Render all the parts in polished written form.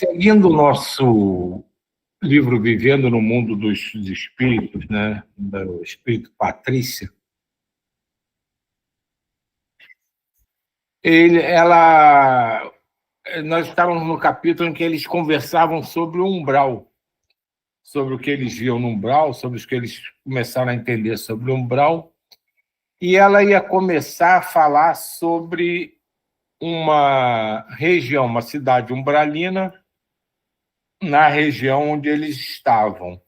Seguindo o nosso livro Vivendo no Mundo dos Espíritos, né, do Espírito Patrícia, nós estávamos no capítulo em que eles conversavam sobre o umbral, sobre o que eles viam no umbral, sobre o que eles começaram a entender sobre o umbral, e ela ia começar a falar sobre uma região, uma cidade umbralina, na região onde eles estavam,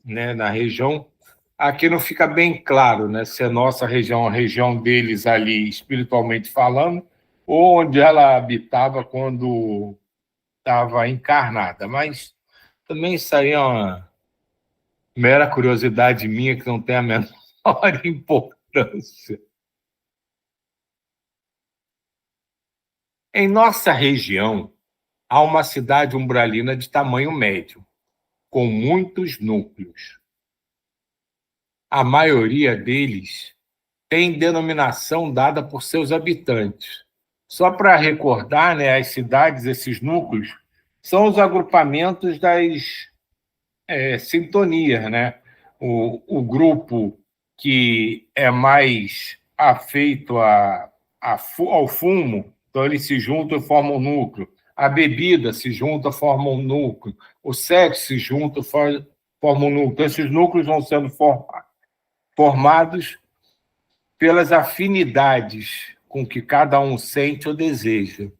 né, na região. Aqui não fica bem claro, né, se é nossa região, a região deles ali, espiritualmente falando, ou onde ela habitava quando estava encarnada. Mas também isso aí é uma mera curiosidade minha que não tem a menor importância. Em nossa região, há uma cidade umbralina de tamanho médio, com muitos núcleos. A maioria deles tem denominação dada por seus habitantes. Só para recordar, né, as cidades, esses núcleos, são os agrupamentos das sintonias, né? O grupo que é mais afeito ao fumo, então eles se juntam e formam um núcleo. A bebida se junta, forma um núcleo. O sexo se junta, forma um núcleo. Então, esses núcleos vão sendo formados pelas afinidades com que cada um sente ou deseja.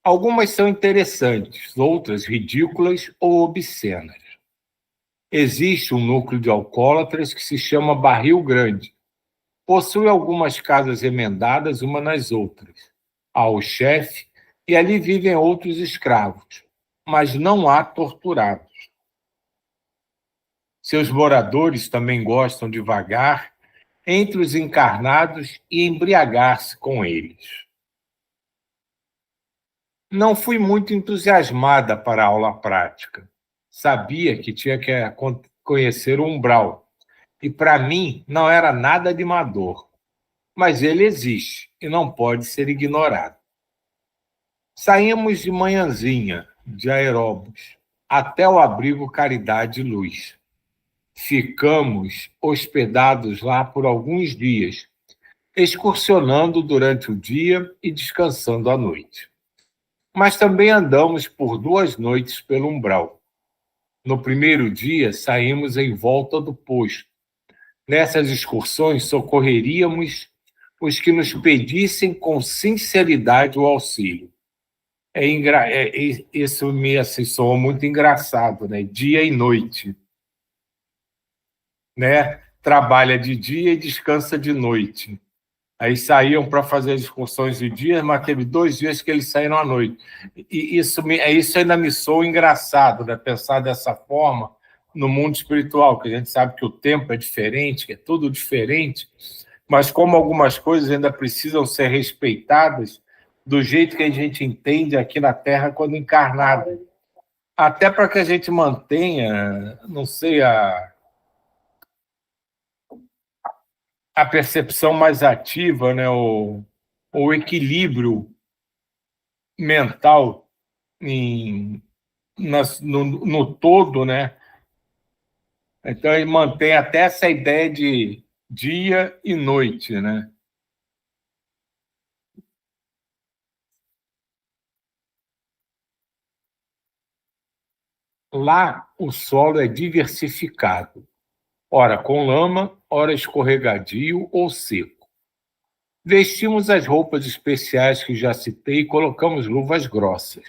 Algumas são interessantes, outras ridículas ou obscenas. Existe um núcleo de alcoólatras que se chama Barril Grande. Possui algumas casas emendadas uma nas outras. Há o chefe e ali vivem outros escravos, mas não há torturados. Seus moradores também gostam de vagar entre os encarnados e embriagar-se com eles. Não fui muito entusiasmada para a aula prática. Sabia que tinha que conhecer o umbral, e para mim não era nada animador. Mas ele existe e não pode ser ignorado. Saímos de manhãzinha, de aeróbus, até o abrigo Caridade e Luz. Ficamos hospedados lá por alguns dias, excursionando durante o dia e descansando à noite. Mas também andamos por 2 noites pelo umbral. No primeiro dia, saímos em volta do posto. Nessas excursões, socorreríamos os que nos pedissem com sinceridade o auxílio. Isso me soa muito engraçado, né? Dia e noite, né? Trabalha de dia e descansa de noite. Aí saíam para fazer as excursões de dia, mas teve 2 dias que eles saíram à noite. E isso ainda me soa engraçado, né? Pensar dessa forma no mundo espiritual, que a gente sabe que o tempo é diferente, que é tudo diferente, mas como algumas coisas ainda precisam ser respeitadas do jeito que a gente entende aqui na Terra quando encarnado. Até para que a gente mantenha, não sei, a percepção mais ativa, né? O equilíbrio mental no todo, né? Então, ele mantém até essa ideia de dia e noite, né? Lá, o solo é diversificado, ora com lama, ora escorregadio ou seco. Vestimos as roupas especiais que já citei e colocamos luvas grossas.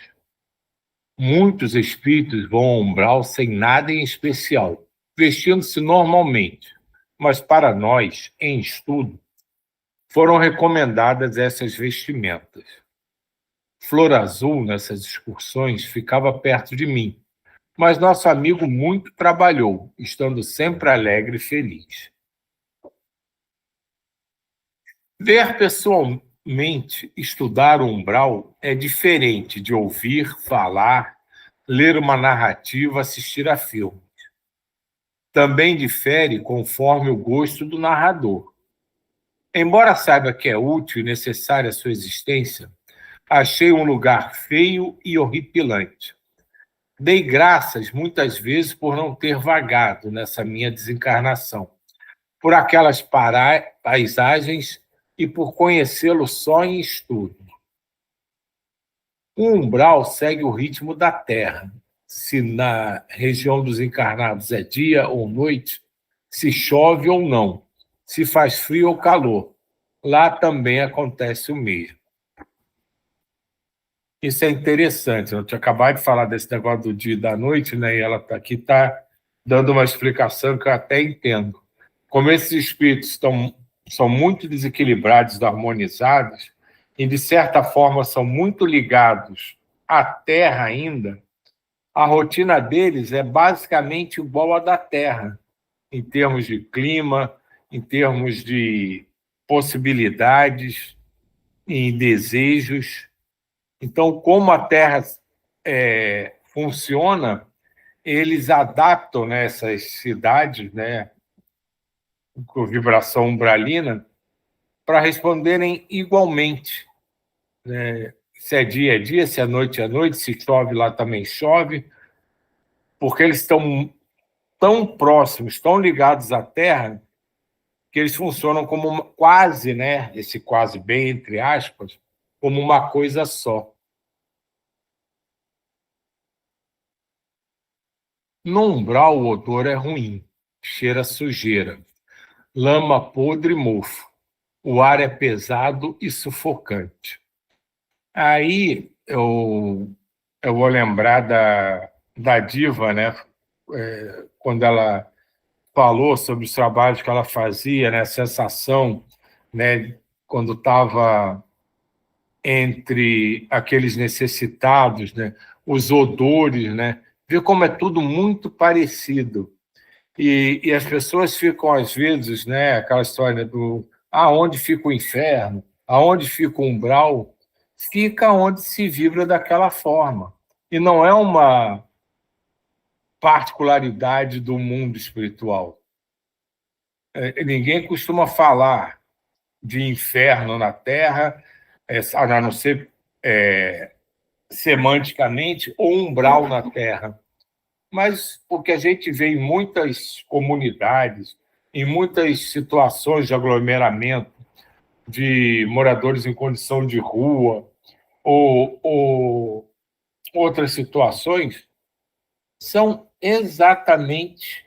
Muitos espíritos vão ao umbral sem nada em especial, vestindo-se normalmente, mas para nós, em estudo, foram recomendadas essas vestimentas. Flor Azul, nessas excursões, ficava perto de mim, mas nosso amigo muito trabalhou, estando sempre alegre e feliz. Ver pessoalmente estudar o umbral é diferente de ouvir, falar, ler uma narrativa, assistir a filme. Também difere conforme o gosto do narrador. Embora saiba que é útil e necessária a sua existência, Achei um lugar feio e horripilante. Dei graças muitas vezes por não ter vagado nessa minha desencarnação, por aquelas paisagens e por conhecê-lo só em estudo. O umbral segue o ritmo da Terra. Se na região dos encarnados é dia ou noite, se chove ou não, se faz frio ou calor. Lá também acontece o mesmo. Isso é interessante. Eu tinha acabado de falar desse negócio do dia e da noite, né? E ela aqui está dando uma explicação que eu até entendo. Como esses espíritos são muito desequilibrados, harmonizados, e, de certa forma, são muito ligados à Terra ainda, a rotina deles é basicamente igual à da Terra, em termos de clima, em termos de possibilidades, em desejos. Então, como a Terra funciona, eles adaptam, né, essas cidades, né, com vibração umbralina, para responderem igualmente. Né? Se é dia, se é noite, se chove, lá também chove, porque eles estão tão próximos, tão ligados à Terra, que eles funcionam como quase, né, esse quase bem entre aspas, como uma coisa só. No umbral, o odor é ruim, cheira a sujeira, lama podre e mofo. O ar é pesado e sufocante. Aí eu vou lembrar da Diva, né? Quando ela falou sobre os trabalhos que ela fazia, né? A sensação, né? Quando estava entre aqueles necessitados, né? Os odores, né? Vê como é tudo muito parecido. E as pessoas ficam, às vezes, né? Aquela história do aonde fica o inferno, aonde fica o umbral, fica onde se vibra daquela forma. E não é uma particularidade do mundo espiritual. Ninguém costuma falar de inferno na Terra, a não ser semanticamente, ou umbral na Terra. Mas o que a gente vê em muitas comunidades, em muitas situações de aglomeramento de moradores em condição de rua ou outras situações, são exatamente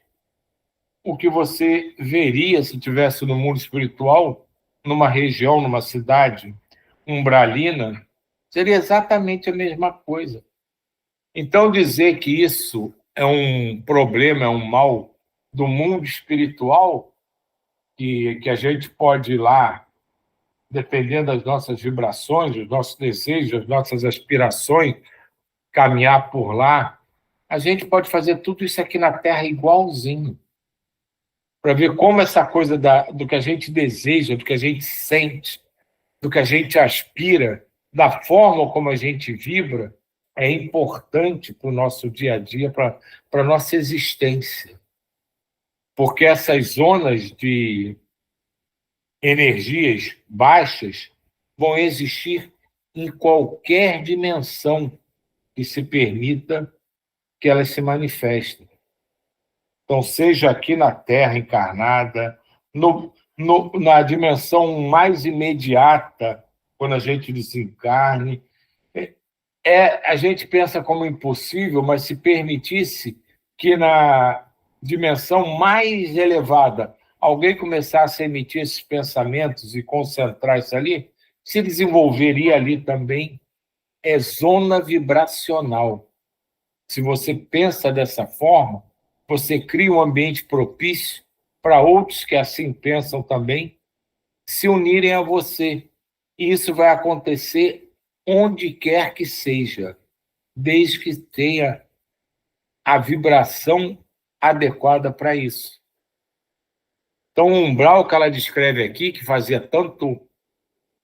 o que você veria se tivesse no mundo espiritual, numa região, numa cidade umbralina, seria exatamente a mesma coisa. Então, dizer que isso é um problema, é um mal do mundo espiritual, que a gente pode ir lá, dependendo das nossas vibrações, dos nossos desejos, das nossas aspirações, caminhar por lá, a gente pode fazer tudo isso aqui na Terra igualzinho, para ver como essa coisa do que a gente deseja, do que a gente sente, do que a gente aspira, da forma como a gente vibra, é importante para o nosso dia a dia, para a nossa existência. Porque essas zonas de energias baixas vão existir em qualquer dimensão que se permita que elas se manifestem. Então, seja aqui na Terra encarnada, na dimensão mais imediata, quando a gente desencarne. A gente pensa como impossível, mas se permitisse que na dimensão mais elevada alguém começasse a emitir esses pensamentos e concentrar isso ali, se desenvolveria ali também. É zona vibracional. Se você pensa dessa forma, você cria um ambiente propício para outros que assim pensam também se unirem a você. E isso vai acontecer onde quer que seja, desde que tenha a vibração adequada para isso. Então, o umbral que ela descreve aqui, que fazia tanto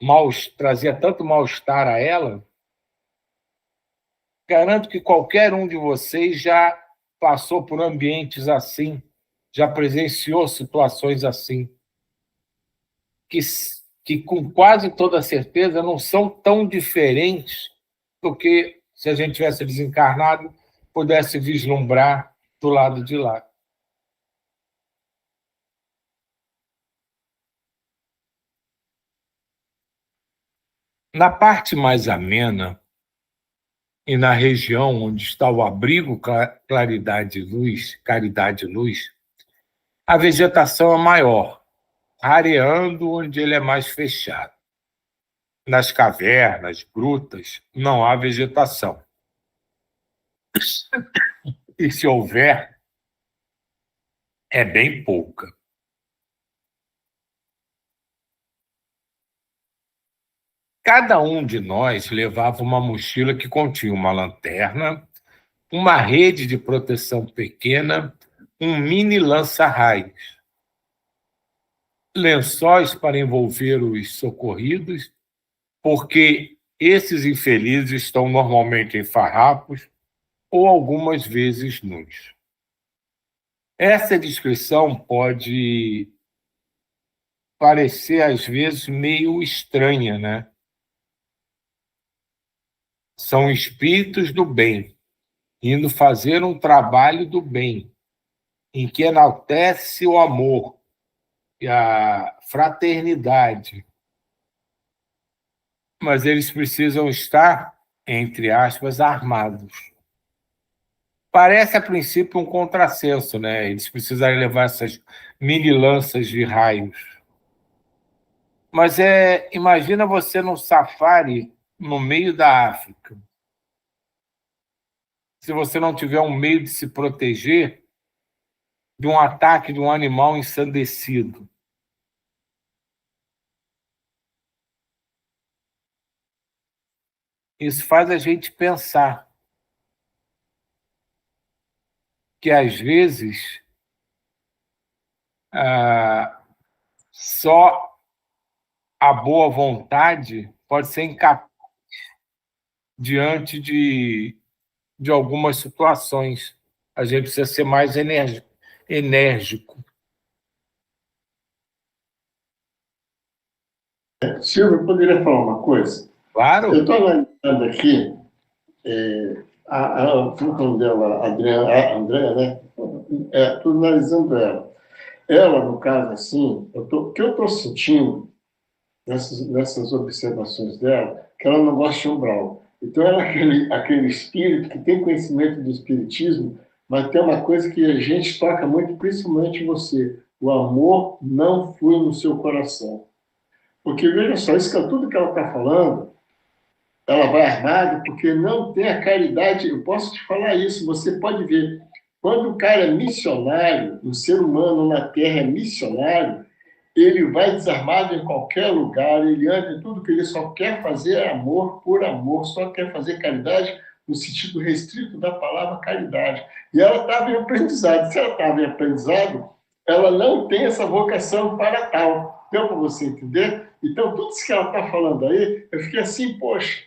mal, trazia tanto mal-estar a ela, garanto que qualquer um de vocês já passou por ambientes assim, já presenciou situações assim, que que, com quase toda certeza, não são tão diferentes do que, se a gente tivesse desencarnado, pudesse vislumbrar do lado de lá. Na parte mais amena, e na região onde está o abrigo Claridade e Luz, Caridade e Luz, a vegetação é maior, rareando onde ele é mais fechado. Nas cavernas, grutas, não há vegetação. E se houver, é bem pouca. Cada um de nós levava uma mochila que continha uma lanterna, uma rede de proteção pequena, um mini lança-raios, lençóis para envolver os socorridos, porque esses infelizes estão normalmente em farrapos ou algumas vezes nus. Essa descrição pode parecer, às vezes, meio estranha, né? São espíritos do bem, indo fazer um trabalho do bem, em que enaltece o amor e a fraternidade, mas eles precisam estar, entre aspas, armados. Parece, a princípio, um contrassenso, né? Eles precisarem levar essas mini lanças de raios. Mas imagina você num safari no meio da África. Se você não tiver um meio de se proteger de um ataque de um animal ensandecido. Isso faz a gente pensar que, às vezes, só a boa vontade pode ser incapaz diante de algumas situações. A gente precisa ser mais enérgico. Silvio, eu poderia falar uma coisa? Claro. Eu estou analisando aqui, como é o nome dela? A Andréa, né? Estou analisando ela. Ela, no caso, assim, o que eu estou sentindo nessas observações dela, que ela não gosta de umbral. Então, ela é aquele espírito que tem conhecimento do espiritismo, mas tem uma coisa que a gente toca muito, principalmente você: o amor não flui no seu coração. Porque, veja só, tudo que ela está falando, ela vai armada porque não tem a caridade. Eu posso te falar isso, você pode ver. Quando o cara é missionário, o ser humano na Terra é missionário, ele vai desarmado em qualquer lugar, ele anda em tudo que ele só quer fazer é amor por amor, só quer fazer caridade no sentido restrito da palavra caridade. E ela estava em aprendizado. Se ela estava em aprendizado, ela não tem essa vocação para tal. Deu para você entender? Então, tudo isso que ela está falando aí, eu fiquei assim, poxa,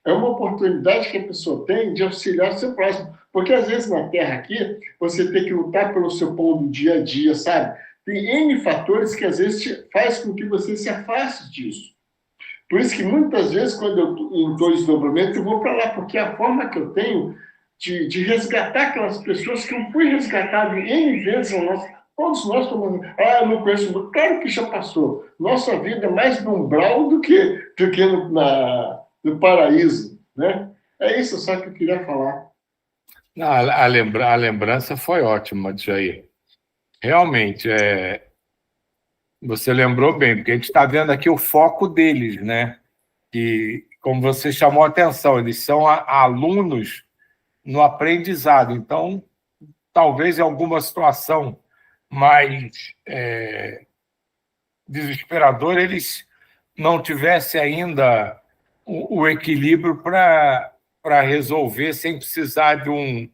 é uma oportunidade que a pessoa tem de auxiliar o seu próximo. Porque, às vezes, na Terra aqui, você tem que lutar pelo seu pão do dia a dia, sabe? Tem N fatores que, às vezes, faz com que você se afaste disso. Por isso que, muitas vezes, quando eu estou em desdobramento, eu vou para lá, porque é a forma que eu tenho de resgatar aquelas pessoas que eu fui resgatado N vezes ao nosso. Todos nós tomamos. Eu não conheço. Claro que já passou. Nossa vida é mais no umbral do que no paraíso, né? É isso só que eu queria falar. A lembrança foi ótima, Jair. Realmente, você lembrou bem, porque a gente está vendo aqui o foco deles, né? Que, como você chamou a atenção, eles são alunos no aprendizado. Então, talvez em alguma situação mais desesperadora, eles não tivessem ainda o equilíbrio para resolver sem precisar de um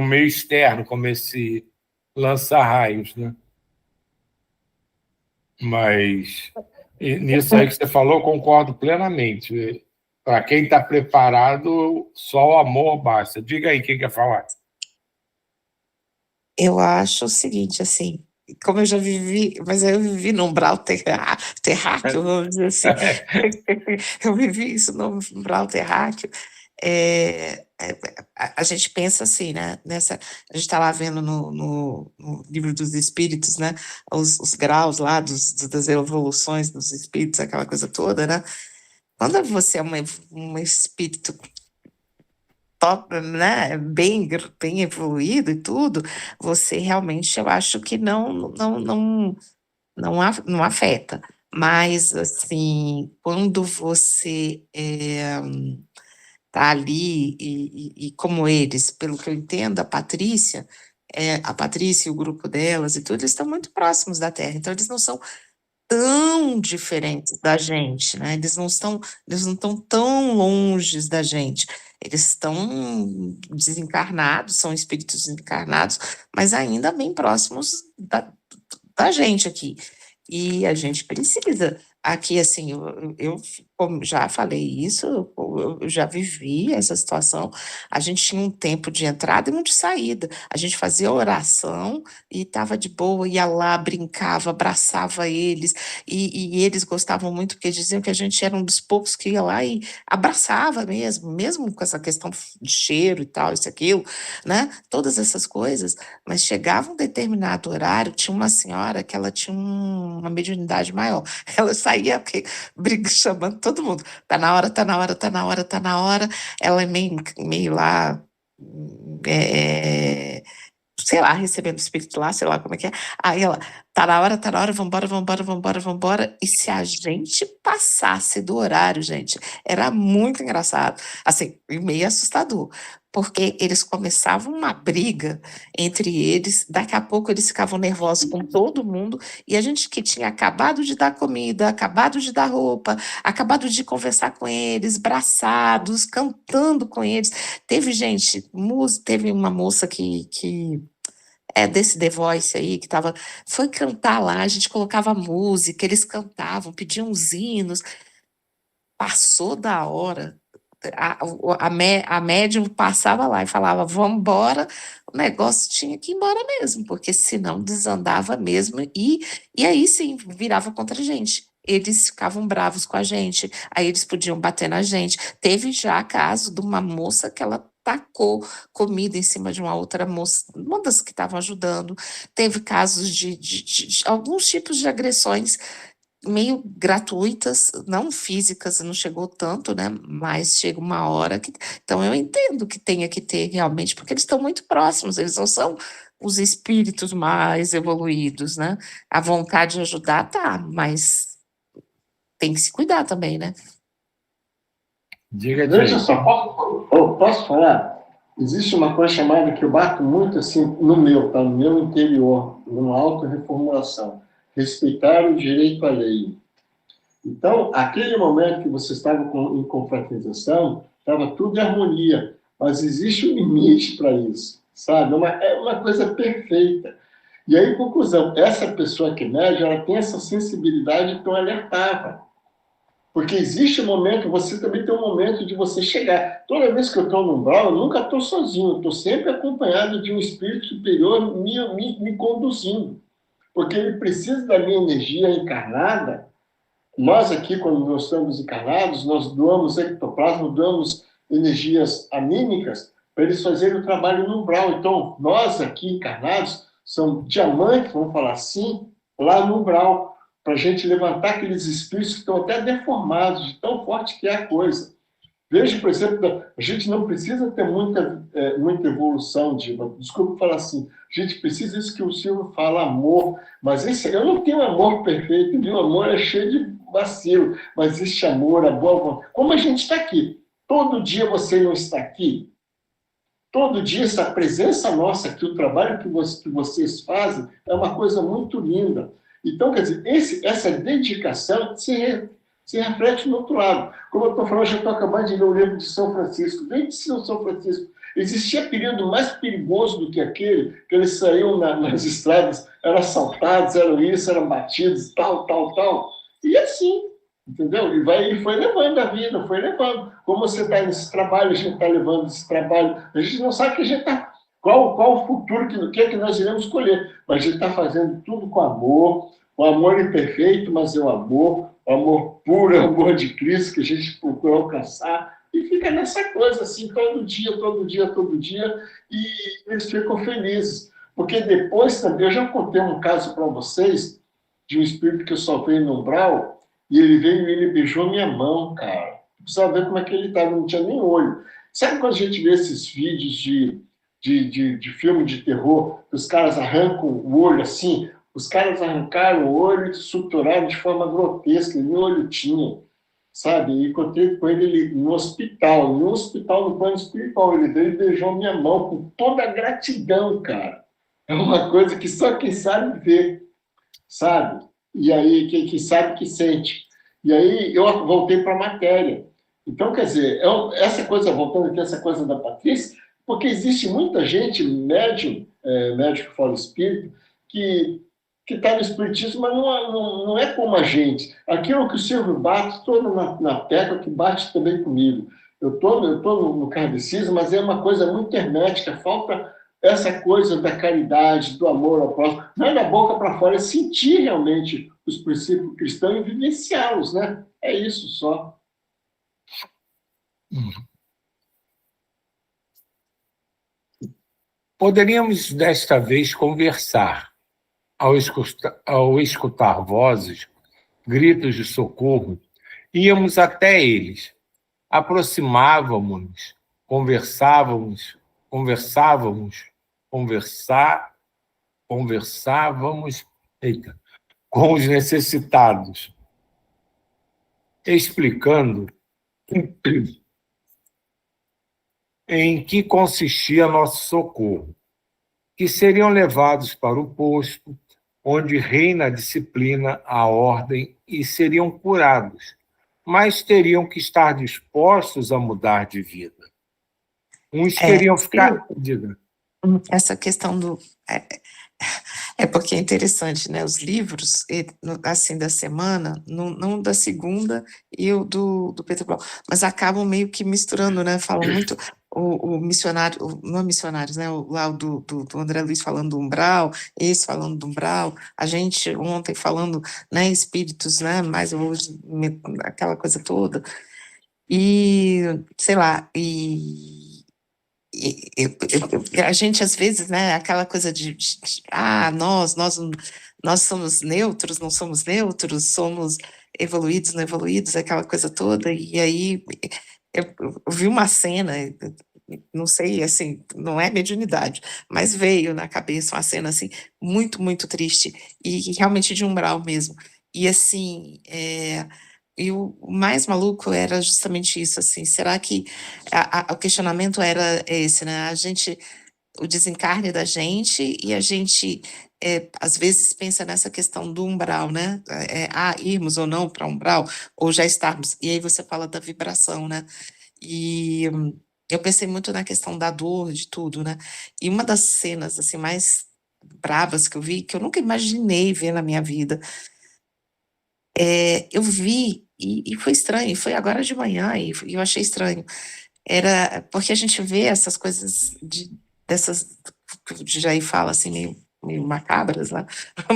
meio externo, como esse lança-raios, né? Mas nisso aí que você falou, eu concordo plenamente. Para quem está preparado, só o amor basta. Diga aí quem quer falar. Eu acho o seguinte, assim, como eu já vivi, mas eu vivi num umbral terráqueo, vamos dizer assim. Eu vivi isso no umbral terráqueo. A gente pensa assim, né? A gente está lá vendo no livro dos espíritos, né? Os graus lá das evoluções dos espíritos, aquela coisa toda, né? Quando você é um espírito top, né, bem evoluído e tudo, você realmente, eu acho que não afeta. Mas, assim, quando você tá ali e como eles, pelo que eu entendo, a Patrícia e o grupo delas e tudo, eles estão muito próximos da Terra, então eles não são tão diferentes da gente, né? Eles não estão tão longe da gente. Eles estão desencarnados, são espíritos desencarnados, mas ainda bem próximos da gente aqui. E a gente precisa. Aqui, assim, eu como já falei isso, eu já vivi essa situação. A gente tinha um tempo de entrada e um de saída. A gente fazia oração e estava de boa, ia lá, brincava, abraçava eles, e eles gostavam muito, porque diziam que a gente era um dos poucos que ia lá e abraçava mesmo com essa questão de cheiro e tal, isso, aquilo, né? Todas essas coisas. Mas chegava um determinado horário, tinha uma senhora que ela tinha uma mediunidade maior. Ela saía chamando todo mundo. Tá na hora, tá na hora, tá na hora, tá na hora. Ela é meio lá, sei lá, recebendo o espírito lá, sei lá como é que é. Aí ela, tá na hora, vambora, vambora, vambora, vambora. E se a gente passasse do horário, gente, era muito engraçado. Assim, e meio assustador. Porque eles começavam uma briga entre eles, daqui a pouco eles ficavam nervosos com todo mundo, e a gente que tinha acabado de dar comida, acabado de dar roupa, acabado de conversar com eles, braçados, cantando com eles. Teve gente, teve uma moça que desse The Voice aí, foi cantar lá, a gente colocava música, eles cantavam, pediam uns hinos, passou da hora, a médium passava lá e falava, vamos embora, o negócio tinha que ir embora mesmo, porque senão desandava mesmo, e aí sim, virava contra a gente. Eles ficavam bravos com a gente, aí eles podiam bater na gente. Teve já caso de uma moça que ela tacou comida em cima de uma outra moça, uma das que estavam ajudando. Teve casos de alguns tipos de agressões meio gratuitas, não físicas, não chegou tanto, né? Mas chega uma hora que. Então, eu entendo que tenha que ter realmente, porque eles estão muito próximos, eles não são os espíritos mais evoluídos, né? A vontade de ajudar tá, mas tem que se cuidar também, né? Diga, Veja Jay. só, posso falar? Existe uma coisa chamada que eu bato muito assim no meu interior, numa autorreformulação. Respeitar o direito alheio. Então, aquele momento que você estava em confraternização, estava tudo em harmonia, mas existe um limite para isso, sabe? É uma coisa perfeita. E aí, conclusão, essa pessoa que mede, ela tem essa sensibilidade, então alertava. Porque existe um momento, você também tem um momento de você chegar. Toda vez que eu estou no umbral, eu nunca estou sozinho, eu estou sempre acompanhado de um espírito superior me conduzindo. Porque ele precisa da minha energia encarnada. Nós aqui, quando nós estamos encarnados, nós doamos ectoplasma, doamos energias anímicas para eles fazerem o trabalho no umbral. Então, nós aqui encarnados somos diamantes, vamos falar assim, lá no umbral, para a gente levantar aqueles espíritos que estão até deformados, de tão forte que é a coisa. Veja, por exemplo, a gente não precisa ter muita evolução, desculpa falar assim, a gente precisa isso que o Silvio fala, amor, mas eu não tenho amor perfeito, meu amor é cheio de vacilo, mas este amor, a boa vontade, como a gente está aqui, todo dia você não está aqui, todo dia essa presença nossa aqui, o trabalho que vocês fazem, é uma coisa muito linda. Então, quer dizer, essa dedicação se reflete no outro lado. Como eu estou falando, eu já estou acabando de ler o livro de São Francisco. Vem de São Francisco. Existia período mais perigoso do que aquele, que eles saíam nas estradas, eram assaltados, eram isso, eram batidos, tal, tal, tal. E assim, entendeu? E foi levando a vida, foi levando. Como você está nesse trabalho, a gente está levando esse trabalho. A gente não sabe que a gente está Qual o futuro, o que é que nós iremos escolher? Mas ele está fazendo tudo com amor, o amor imperfeito, mas é o amor puro, é o amor de Cristo que a gente procura alcançar, e fica nessa coisa assim, todo dia, todo dia, todo dia, e eles ficam felizes. Porque depois também, eu já contei um caso para vocês, de um espírito que eu só veio no umbral, e ele veio e ele beijou minha mão, cara. Precisava ver como é que ele estava, não tinha nem olho. Sabe quando a gente vê esses vídeos de filme de terror, que os caras arrancam o olho assim? Os caras arrancaram o olho e suturaram de forma grotesca, nem olho tinha, sabe? E encontrei com ele no hospital, no plano espiritual. Ele veio e beijou minha mão com toda a gratidão, cara. É uma coisa que só quem sabe vê, sabe? E aí, quem sabe que sente. E aí eu voltei para a matéria. Então, quer dizer, essa coisa, voltando aqui, essa coisa da Patrícia, porque existe muita gente, médium que fala espírito, que está no espiritismo, mas não é como a gente. Aquilo que o Silvio bate, estou na tecla que bate também comigo. Eu estou no kardecismo, mas é uma coisa muito hermética, falta essa coisa da caridade, do amor ao próximo, não é da boca para fora, é sentir realmente os princípios cristãos e vivenciá-los, né? É isso só. Poderíamos, desta vez, conversar. Ao escutar vozes, gritos de socorro, íamos até eles, aproximávamos-nos, conversávamos, eita, com os necessitados, explicando em que consistia nosso socorro, que seriam levados para o posto onde reina a disciplina, a ordem, e seriam curados, mas teriam que estar dispostos a mudar de vida. Uns queriam ficar... Diga. Essa questão do... É porque é interessante, né? Os livros, assim, da semana, não da segunda e o do Pedro Blau, mas acabam meio que misturando, né? Falam muito o missionário, não é missionários, né? Lá do André Luiz falando do umbral, esse falando do umbral, a gente ontem falando, né? Espíritos, né? Mais hoje, aquela coisa toda. E, sei lá, a gente, às vezes, né, aquela coisa nós somos neutros, não somos neutros, somos evoluídos, não evoluídos, aquela coisa toda, e aí eu vi uma cena, não sei, assim, não é mediunidade, mas veio na cabeça uma cena, assim, muito, muito triste, e realmente de umbral mesmo, e assim, e o mais maluco era justamente isso, assim, será que o questionamento era esse, né? O desencarne da gente, e a gente, às vezes, pensa nessa questão do umbral, né? Irmos ou não para umbral, ou já estarmos. E aí você fala da vibração, né? E eu pensei muito na questão da dor, de tudo, né? E uma das cenas, assim, mais bravas que eu vi, que eu nunca imaginei ver na minha vida, eu vi, e foi estranho, foi agora de manhã, e eu achei estranho. Era porque a gente vê essas coisas dessas, que o Jair fala assim, meio macabras, né?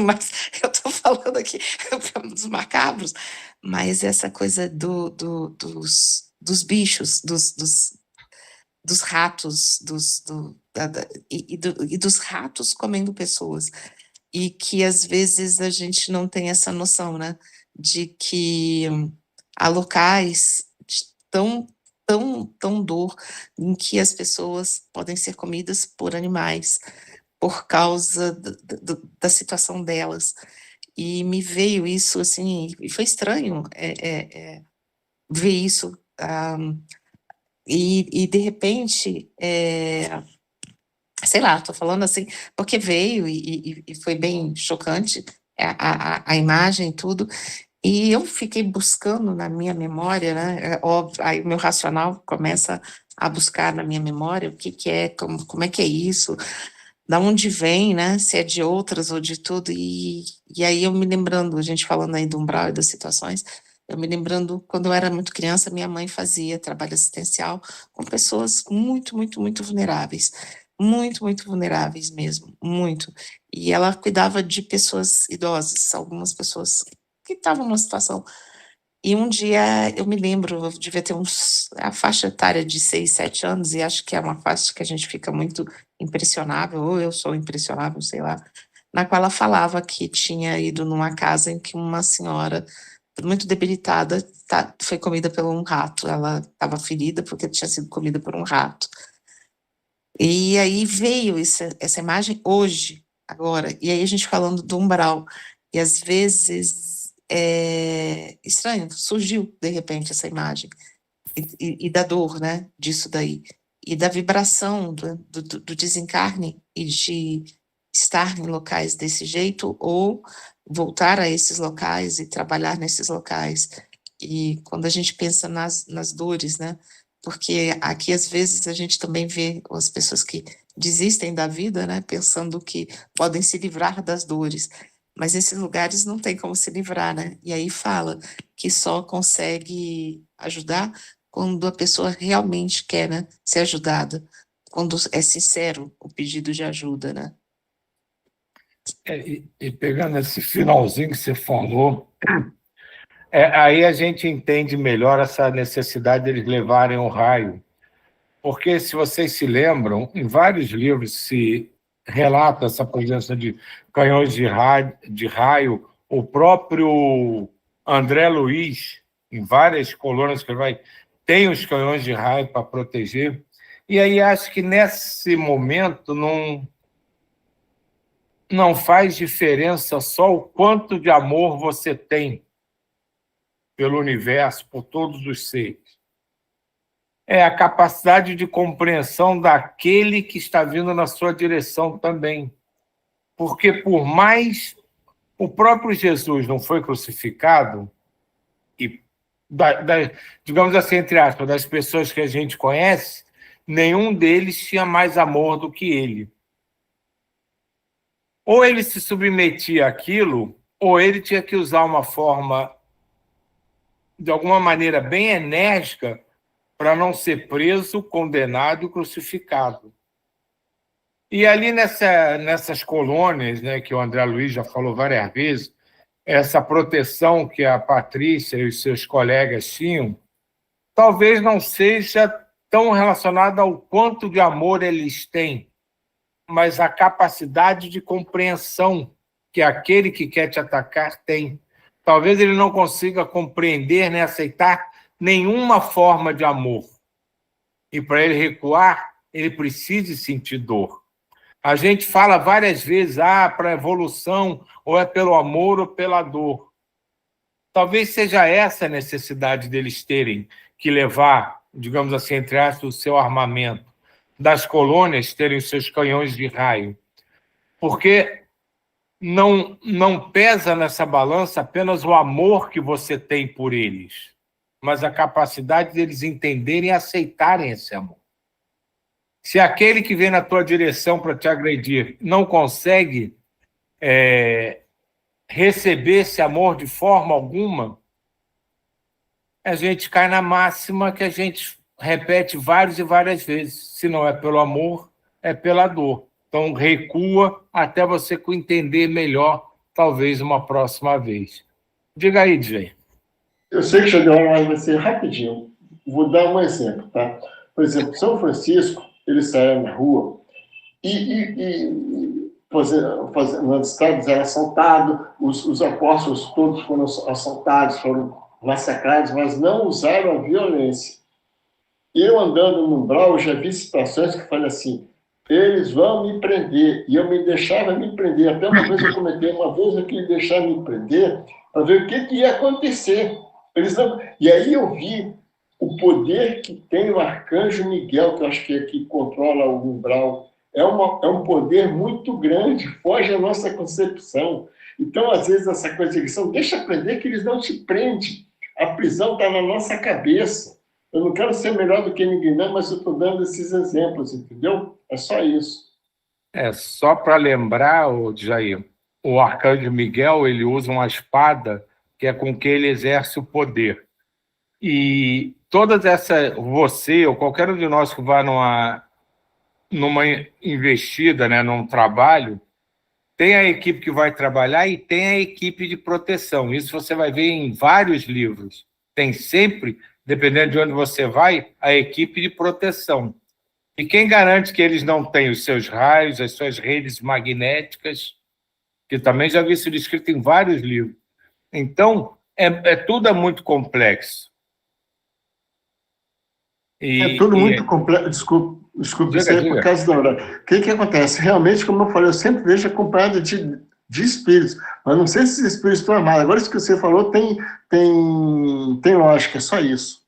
Mas eu estou falando aqui dos macabros, mas essa coisa dos bichos, dos ratos, e dos ratos comendo pessoas. E que às vezes a gente não tem essa noção, né? De que há locais tão dor em que as pessoas podem ser comidas por animais por causa da situação delas. E me veio isso, assim, e foi estranho ver isso. E de repente, sei lá, estou falando assim, porque veio e foi bem chocante a imagem e tudo, e eu fiquei buscando na minha memória, né, óbvio, aí o meu racional começa a buscar na minha memória o que é, como é que é isso, da onde vem, né, se é de outras ou de tudo, e aí eu me lembrando, a gente falando aí do umbral e das situações, Eu me lembrando, quando eu era muito criança, minha mãe fazia trabalho assistencial com pessoas muito, muito, muito vulneráveis. Muito, muito vulneráveis mesmo, muito. E ela cuidava de pessoas idosas, algumas pessoas que estavam numa situação. E um dia eu me lembro, eu devia ter a faixa etária de 6, 7 anos, e acho que é uma faixa que a gente fica muito impressionável, ou eu sou impressionável, sei lá, na qual ela falava que tinha ido numa casa em que uma senhora muito debilitada foi comida por um rato. Ela estava ferida porque tinha sido comida por um rato. E aí veio essa imagem hoje, agora, e aí a gente falando do umbral, e às vezes é estranho, surgiu de repente essa imagem, e da dor, né, disso daí, e da vibração do desencarne e de estar em locais desse jeito, ou voltar a esses locais e trabalhar nesses locais. E quando a gente pensa nas dores, né, porque aqui às vezes a gente também vê as pessoas que desistem da vida, né, pensando que podem se livrar das dores, mas esses lugares não tem como se livrar, né? E aí fala que só consegue ajudar quando a pessoa realmente quer, né, ser ajudada, quando é sincero o pedido de ajuda, né? E pegando esse finalzinho que você falou, aí a gente entende melhor essa necessidade deles levarem o raio. Porque, se vocês se lembram, em vários livros se relata essa presença de canhões de raio. O próprio André Luiz, em várias colunas que ele vai, tem os canhões de raio para proteger. E aí acho que nesse momento não faz diferença só o quanto de amor você tem pelo universo, por todos os seres. É a capacidade de compreensão daquele que está vindo na sua direção também. Porque, por mais o próprio Jesus não foi crucificado, e, digamos assim, entre aspas, das pessoas que a gente conhece, nenhum deles tinha mais amor do que ele. Ou ele se submetia àquilo, ou ele tinha que usar uma forma, de alguma maneira, bem enérgica para não ser preso, condenado e crucificado. E ali nessas colônias, né, que o André Luiz já falou várias vezes, essa proteção que a Patrícia e os seus colegas tinham, talvez não seja tão relacionada ao quanto de amor eles têm, mas a capacidade de compreensão que aquele que quer te atacar tem. Talvez ele não consiga compreender nem aceitar nenhuma forma de amor. E para ele recuar, ele precisa sentir dor. A gente fala várias vezes, para a evolução, ou é pelo amor ou pela dor. Talvez seja essa a necessidade deles terem que levar, digamos assim, entre aspas, o seu armamento, das colônias terem os seus canhões de raio. Porque não pesa nessa balança apenas o amor que você tem por eles, mas a capacidade deles entenderem e aceitarem esse amor. Se aquele que vem na tua direção para te agredir não consegue receber esse amor de forma alguma, a gente cai na máxima que a gente repete várias e várias vezes. Se não é pelo amor, é pela dor. Então, recua até você entender melhor, talvez uma próxima vez. Diga aí, DJ. Eu sei que chegou uma hora, vai ser rapidinho. Vou dar um exemplo, tá? Por exemplo, São Francisco, eles saíram na rua nos estados era assaltado, os apóstolos todos foram assaltados, foram massacrados, mas não usaram a violência. Eu andando no umbral, eu já vi situações que falei assim, eles vão me prender, e eu me deixava me prender. Até uma vez eu comentei, uma vez eu queria deixar me prender para ver o que ia acontecer. Eles não... E aí eu vi o poder que tem o arcanjo Miguel, que eu acho que é que controla o umbral. É um poder muito grande, foge à nossa concepção. Então, às vezes, essa coisa de lição, deixa prender que eles não te prendem. A prisão está na nossa cabeça. Eu não quero ser melhor do que ninguém, não, mas eu estou dando esses exemplos, entendeu? É só isso. Só para lembrar, Jair, o arcanjo Miguel ele usa uma espada que é com que ele exerce o poder. E todas essas, você ou qualquer um de nós que vá numa investida, né, num trabalho, tem a equipe que vai trabalhar e tem a equipe de proteção. Isso você vai ver em vários livros. Tem sempre, dependendo de onde você vai, a equipe de proteção. E quem garante que eles não têm os seus raios, as suas redes magnéticas, que também já vi isso descrito em vários livros. Então, tudo é muito complexo. É tudo muito complexo. Desculpe, isso aí por causa da hora. O que acontece? Realmente, como eu falei, eu sempre vejo acompanhado de espíritos, mas não sei se esses espíritos estão armados. Agora, isso que você falou tem lógica, é só isso.